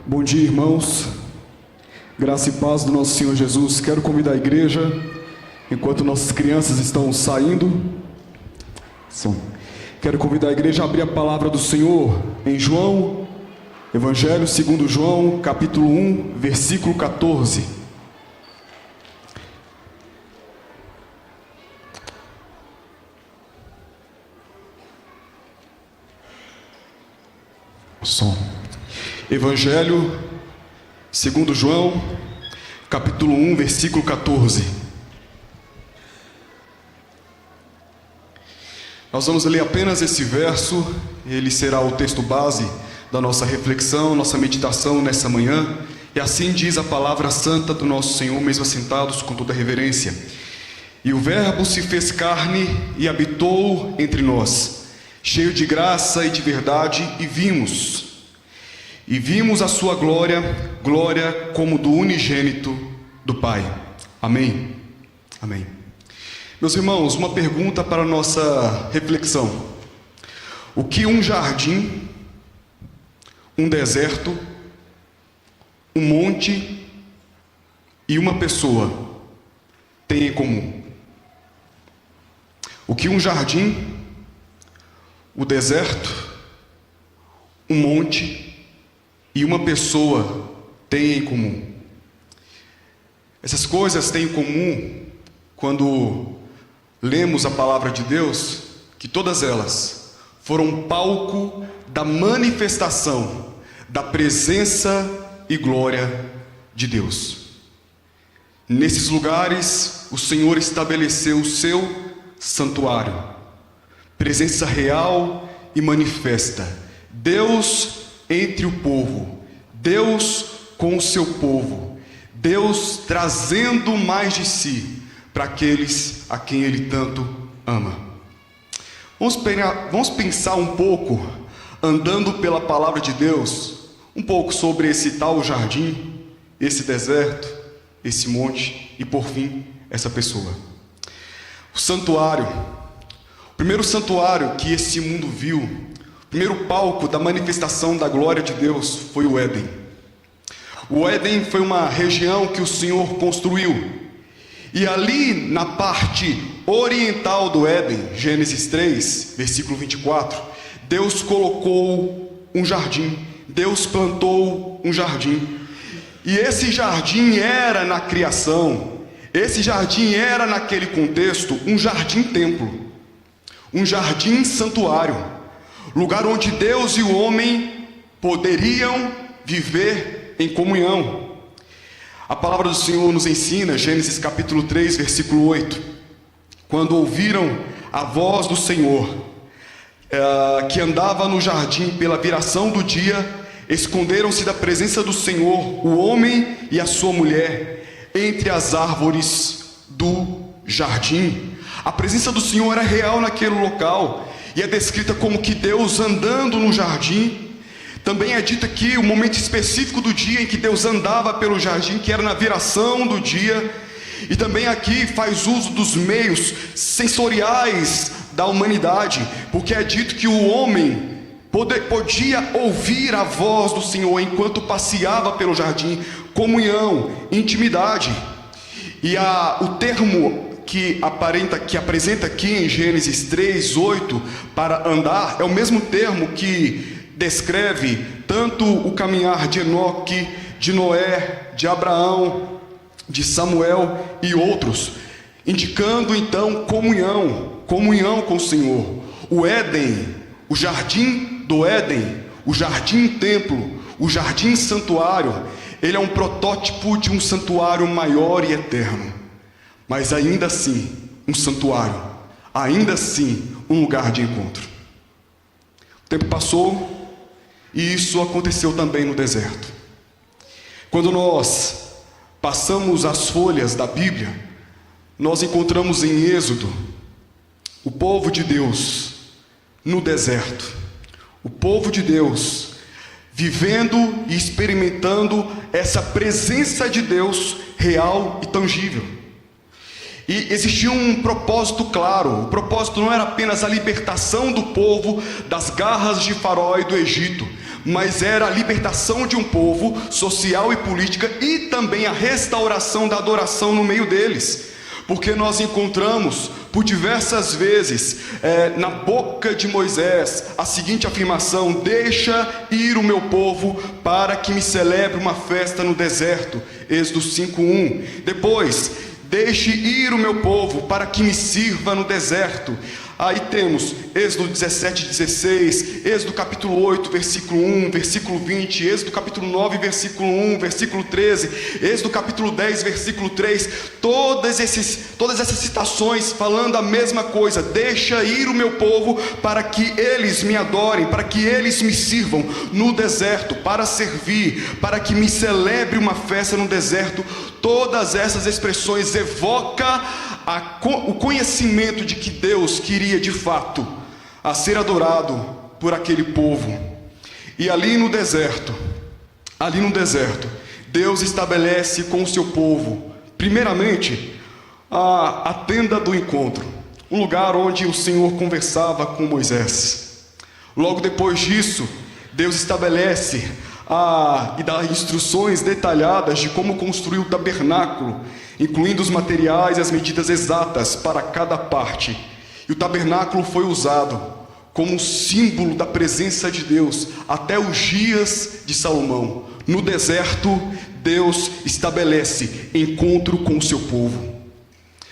Bom dia, irmãos. Graça e paz do nosso Senhor Jesus. Quero convidar a igreja, enquanto nossas crianças estão saindo, quero convidar a igreja a abrir a palavra do Senhor em João, Evangelho segundo João, capítulo 1, versículo 14. Evangelho segundo João, capítulo 1, versículo 14. Nós vamos ler apenas esse verso, ele será o texto base da nossa reflexão, nossa meditação nessa manhã, e assim diz a palavra santa do nosso Senhor, mesmo assentados com toda reverência. E o Verbo se fez carne e habitou entre nós, cheio de graça e de verdade, e vimos a sua glória, glória como do unigênito do Pai. Amém? Amém. Meus irmãos, uma pergunta para a nossa reflexão. O que um jardim, um deserto, um monte e uma pessoa têm em comum? O que um jardim, o deserto, um monte e uma pessoa têm em comum? Essas coisas têm em comum quando lemos a palavra de Deus, que todas elas foram palco da manifestação da presença e glória de Deus. Nesses lugares, o Senhor estabeleceu o seu santuário, presença real e manifesta, Deus entre o povo, Deus com o seu povo, Deus trazendo mais de si para aqueles a quem Ele tanto ama. Vamos pensar um pouco, andando pela palavra de Deus, um pouco sobre esse tal jardim, esse deserto, esse monte e, por fim, essa pessoa. O santuário, o primeiro santuário que esse mundo viu, o primeiro palco da manifestação da glória de Deus foi o Éden. O Éden foi uma região que o Senhor construiu. E ali na parte oriental do Éden, Gênesis 3, versículo 24, Deus colocou um jardim, Deus plantou um jardim. E esse jardim era na criação, esse jardim era naquele contexto um jardim-templo, um jardim-santuário, lugar onde Deus e o homem poderiam viver em comunhão. A palavra do Senhor nos ensina, Gênesis capítulo 3, versículo 8, quando ouviram a voz do Senhor, que andava no jardim pela viração do dia, esconderam-se da presença do Senhor, o homem e a sua mulher, entre as árvores do jardim. A presença do Senhor era real naquele local, e é descrita como que Deus andando no jardim. Também é dito aqui o momento específico do dia em que Deus andava pelo jardim, que era na viração do dia. E também aqui faz uso dos meios sensoriais da humanidade, porque é dito que o homem podia ouvir a voz do Senhor enquanto passeava pelo jardim, comunhão, intimidade. E o termo que apresenta aqui em Gênesis 3, 8, para andar, é o mesmo termo que descreve tanto o caminhar de Enoque, de Noé, de Abraão, de Samuel e outros, indicando então comunhão com o Senhor. O Éden, o jardim do Éden, o jardim-templo, o jardim-santuário, ele é um protótipo de um santuário maior e eterno, mas ainda assim um santuário, ainda assim um lugar de encontro. O tempo passou, e isso aconteceu também no deserto. Quando nós passamos as folhas da Bíblia, nós encontramos em Êxodo o povo de Deus no deserto. O povo de Deus vivendo e experimentando essa presença de Deus real e tangível. E existia um propósito claro. O propósito não era apenas a libertação do povo das garras de Faraó e do Egito, mas era a libertação de um povo social e política e também a restauração da adoração no meio deles. Porque nós encontramos por diversas vezes na boca de Moisés a seguinte afirmação: deixa ir o meu povo para que me celebre uma festa no deserto, Êxodo 5:1. Depois, deixe ir o meu povo para que me sirva no deserto. Aí temos Êxodo 17:16, Êxodo capítulo 8, versículo 1, versículo 20, Êxodo capítulo 9, versículo 1, versículo 13, Êxodo capítulo 10, versículo 3, todas essas citações falando a mesma coisa: deixa ir o meu povo para que eles me adorem, para que eles me sirvam no deserto, para servir, para que me celebre uma festa no deserto. Todas essas expressões evocam o conhecimento de que Deus queria de fato a ser adorado por aquele povo. E ali no deserto, Deus estabelece com o seu povo, primeiramente, a tenda do encontro, um lugar onde o Senhor conversava com Moisés. Logo depois disso, Deus estabelece e dá instruções detalhadas de como construir o tabernáculo, incluindo os materiais e as medidas exatas para cada parte. E o tabernáculo foi usado como símbolo da presença de Deus até os dias de Salomão. No deserto, Deus estabelece encontro com o seu povo.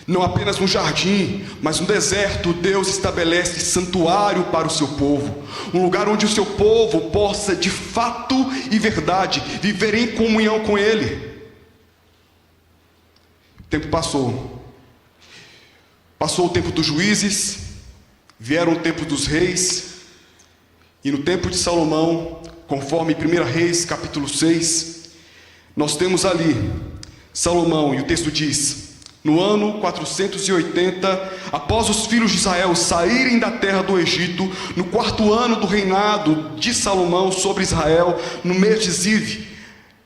Não apenas no jardim, mas no deserto, Deus estabelece santuário para o seu povo. Um lugar onde o seu povo possa, de fato e verdade, viver em comunhão com Ele. O tempo passou. Passou o tempo dos juízes, vieram o tempo dos reis, e no tempo de Salomão, conforme 1 Reis, capítulo 6, nós temos ali Salomão, e o texto diz: no ano 480, após os filhos de Israel saírem da terra do Egito, no 4º ano do reinado de Salomão sobre Israel, no mês de Ziv,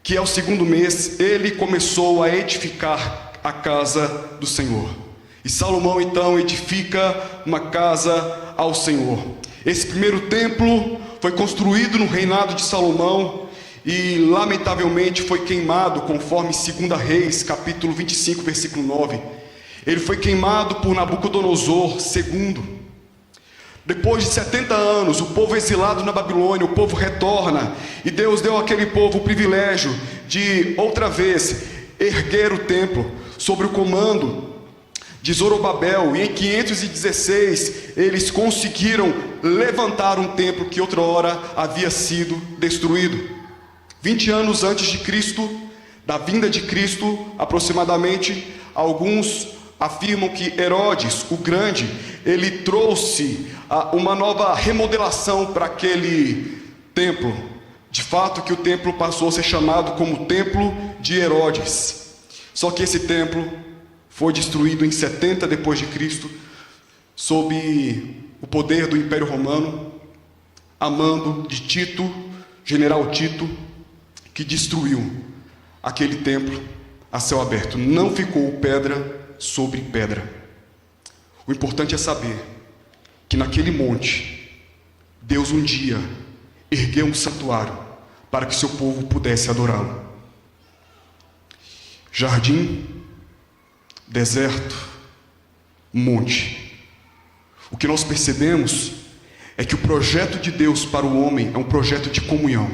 que é o 2º mês, ele começou a edificar a casa do Senhor. E Salomão então edifica uma casa ao Senhor. Esse primeiro templo foi construído no reinado de Salomão e lamentavelmente foi queimado, conforme 2 Reis, capítulo 25, versículo 9. Ele foi queimado por Nabucodonosor II. Depois de 70 anos, o povo exilado na Babilônia, o povo retorna, e Deus deu àquele povo o privilégio de, outra vez, erguer o templo, sob o comando de Zorobabel, e em 516 eles conseguiram levantar um templo que outrora havia sido destruído. 20 anos antes de Cristo, da vinda de Cristo, aproximadamente, alguns afirmam que Herodes, o Grande, ele trouxe uma nova remodelação para aquele templo. De fato que o templo passou a ser chamado como Templo de Herodes. Só que esse templo foi destruído em 70 depois de Cristo, sob o poder do Império Romano, a mando de Tito, general Tito, que destruiu aquele templo a céu aberto. Não ficou pedra sobre pedra. O importante é saber que naquele monte, Deus um dia ergueu um santuário para que seu povo pudesse adorá-lo. Jardim, deserto, monte. O que nós percebemos é que o projeto de Deus para o homem é um projeto de comunhão.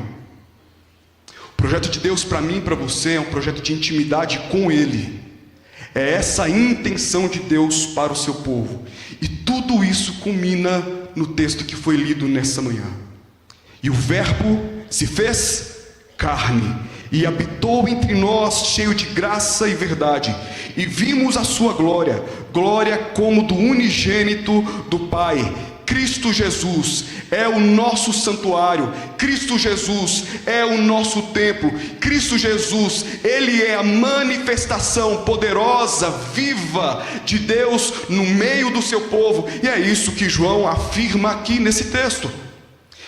O projeto de Deus para mim e para você é um projeto de intimidade com Ele. É essa a intenção de Deus para o seu povo. E tudo isso culmina no texto que foi lido nessa manhã. E o Verbo se fez carne e habitou entre nós, cheio de graça e verdade. E vimos a sua glória, glória como do unigênito do Pai. Cristo Jesus é o nosso santuário, Cristo Jesus é o nosso templo, Cristo Jesus, Ele é a manifestação poderosa, viva de Deus no meio do seu povo. E é isso que João afirma aqui nesse texto.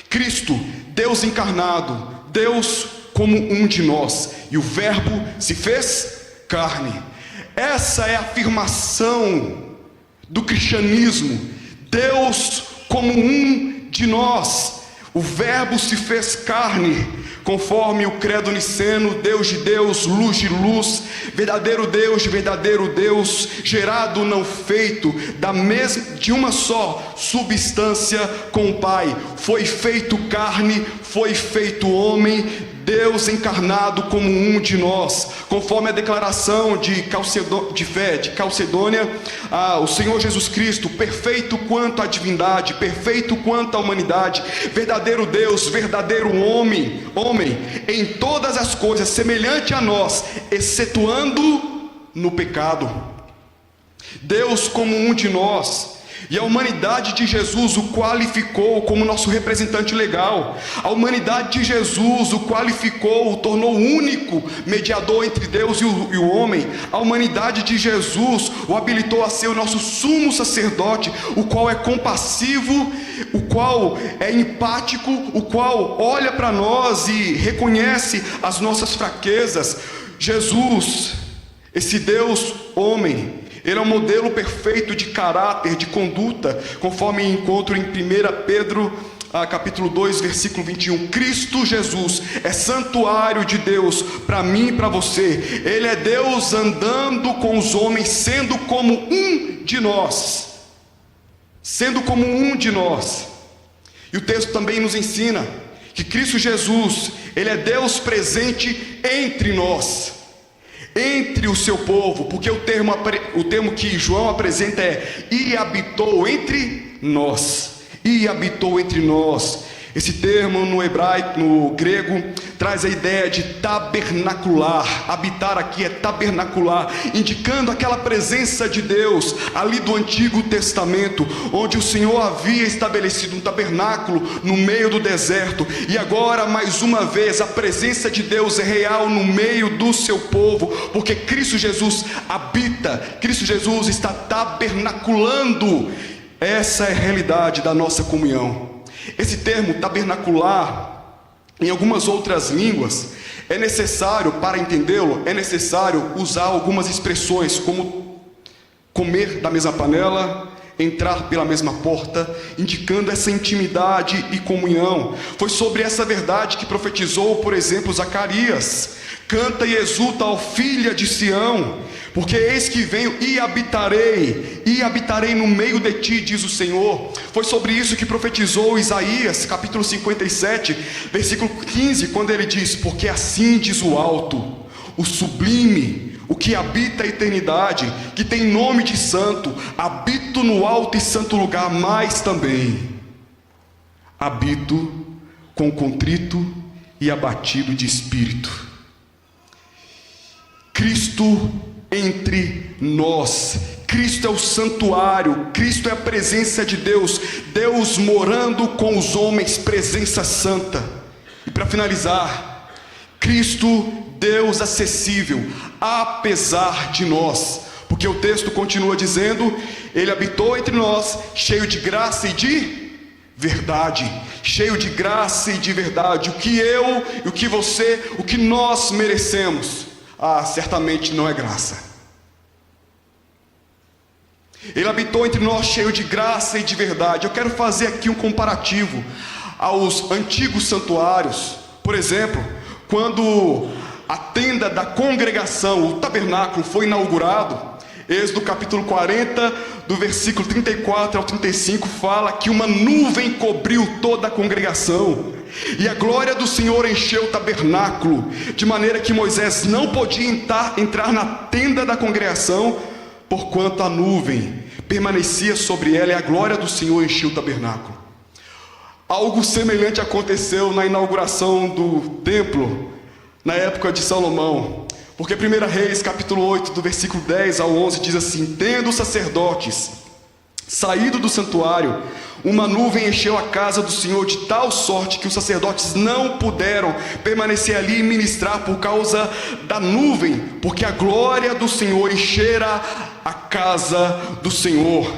Cristo, Deus encarnado, Deus como um de nós, e o Verbo se fez carne. Essa é a afirmação do cristianismo. Deus como um de nós. O Verbo se fez carne, conforme o credo niceno, Deus de Deus, luz de luz, verdadeiro Deus de verdadeiro Deus, gerado não feito, de uma só substância com o Pai. Foi feito carne, foi feito homem, Deus encarnado como um de nós, conforme a declaração de fé de Calcedônia, o Senhor Jesus Cristo, perfeito quanto à divindade, perfeito quanto à humanidade, verdadeiro Deus, verdadeiro homem, em todas as coisas, semelhante a nós, excetuando no pecado. Deus como um de nós. E a humanidade de Jesus o qualificou como nosso representante legal. A humanidade de Jesus o qualificou, o tornou único mediador entre Deus e o homem. A humanidade de Jesus o habilitou a ser o nosso sumo sacerdote, o qual é compassivo, o qual é empático, o qual olha para nós e reconhece as nossas fraquezas. Jesus, esse Deus homem, ele é um modelo perfeito de caráter, de conduta, conforme encontro em 1 Pedro, capítulo 2, versículo 21. Cristo Jesus é santuário de Deus para mim e para você. Ele é Deus andando com os homens, sendo como um de nós. Sendo como um de nós. E o texto também nos ensina que Cristo Jesus, ele é Deus presente entre nós, entre o seu povo, porque o termo que João apresenta é e habitou entre nós. E habitou entre nós. Esse termo no hebraico, no grego, traz a ideia de tabernacular. Habitar aqui é tabernacular, indicando aquela presença de Deus ali do Antigo Testamento, onde o Senhor havia estabelecido um tabernáculo no meio do deserto. E agora, mais uma vez, a presença de Deus é real no meio do seu povo, porque Cristo Jesus habita, Cristo Jesus está tabernaculando. Essa é a realidade da nossa comunhão. Esse termo tabernacular, em algumas outras línguas, é necessário, para entendê-lo, é necessário usar algumas expressões, como comer da mesma panela, entrar pela mesma porta, indicando essa intimidade e comunhão. Foi sobre essa verdade que profetizou, por exemplo, Zacarias: canta e exulta, ó filha de Sião, porque eis que venho e habitarei no meio de ti, diz o Senhor. Foi sobre isso que profetizou Isaías, capítulo 57, versículo 15, quando ele diz: porque assim diz o alto, o sublime, o que habita a eternidade, que tem nome de santo, habito no alto e santo lugar, mas também habito com contrito e abatido de espírito. Cristo entre nós. Cristo é o santuário, Cristo é a presença de Deus, Deus morando com os homens, presença santa. E para finalizar, Cristo, Deus acessível, apesar de nós, porque o texto continua dizendo: ele habitou entre nós, cheio de graça e de verdade, cheio de graça e de verdade. O que eu, o que você, o que nós merecemos, certamente não é graça. Ele habitou entre nós cheio de graça e de verdade. Eu quero fazer aqui um comparativo aos antigos santuários. Por exemplo, quando a tenda da congregação, o tabernáculo, foi inaugurado, Êxodo capítulo 40, do versículo 34 ao 35, fala que uma nuvem cobriu toda a congregação, e a glória do Senhor encheu o tabernáculo, de maneira que Moisés não podia entrar na tenda da congregação, porquanto a nuvem permanecia sobre ela, e a glória do Senhor encheu o tabernáculo. Algo semelhante aconteceu na inauguração do templo, na época de Salomão, porque 1 Reis capítulo 8, do versículo 10 ao 11, diz assim: tendo os sacerdotes saído do santuário, uma nuvem encheu a casa do Senhor de tal sorte que os sacerdotes não puderam permanecer ali e ministrar por causa da nuvem, porque a glória do Senhor enchera a casa do Senhor.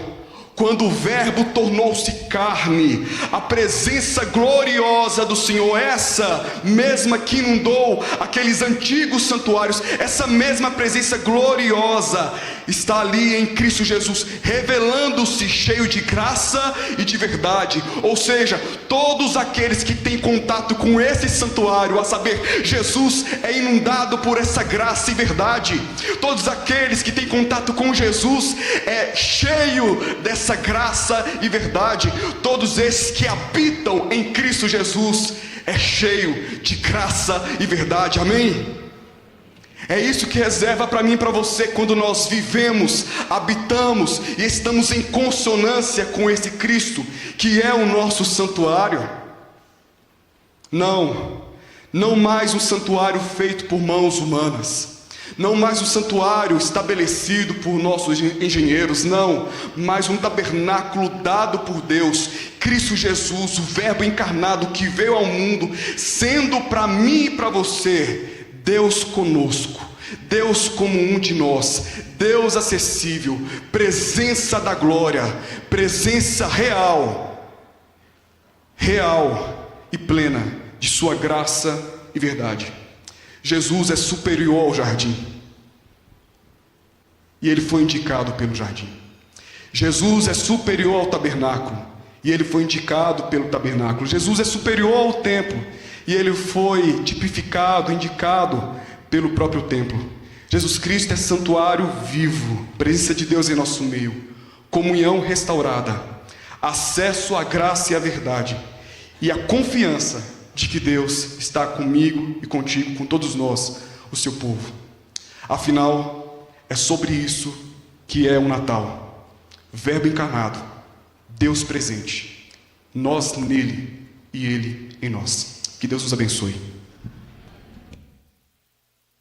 quando o Verbo tornou-se carne, a presença gloriosa do Senhor, essa mesma que inundou aqueles antigos santuários, essa mesma presença gloriosa está ali em Cristo Jesus, revelando-se cheio de graça e de verdade. Ou seja, todos aqueles que têm contato com esse santuário, a saber, Jesus é inundado por essa graça e verdade. Todos aqueles que têm contato com Jesus é cheio dessa graça e verdade. Todos esses que habitam em Cristo Jesus é cheio de graça e verdade. Amém? É isso que reserva para mim e para você quando nós vivemos, habitamos e estamos em consonância com esse Cristo, que é o nosso santuário. Não mais um santuário feito por mãos humanas, não mais um santuário estabelecido por nossos engenheiros, não, mas um tabernáculo dado por Deus, Cristo Jesus, o Verbo encarnado que veio ao mundo, sendo para mim e para você Deus conosco, Deus como um de nós, Deus acessível, presença da glória, presença real e plena de sua graça e verdade. Jesus é superior ao jardim, e ele foi indicado pelo jardim. Jesus é superior ao tabernáculo, e ele foi indicado pelo tabernáculo. Jesus é superior ao templo, e ele foi tipificado, indicado pelo próprio templo. Jesus Cristo é santuário vivo, presença de Deus em nosso meio, comunhão restaurada, acesso à graça e à verdade, e a confiança de que Deus está comigo e contigo, com todos nós, o seu povo. Afinal, é sobre isso que é o Natal. Verbo encarnado, Deus presente, nós nele e ele em nós. Que Deus nos abençoe.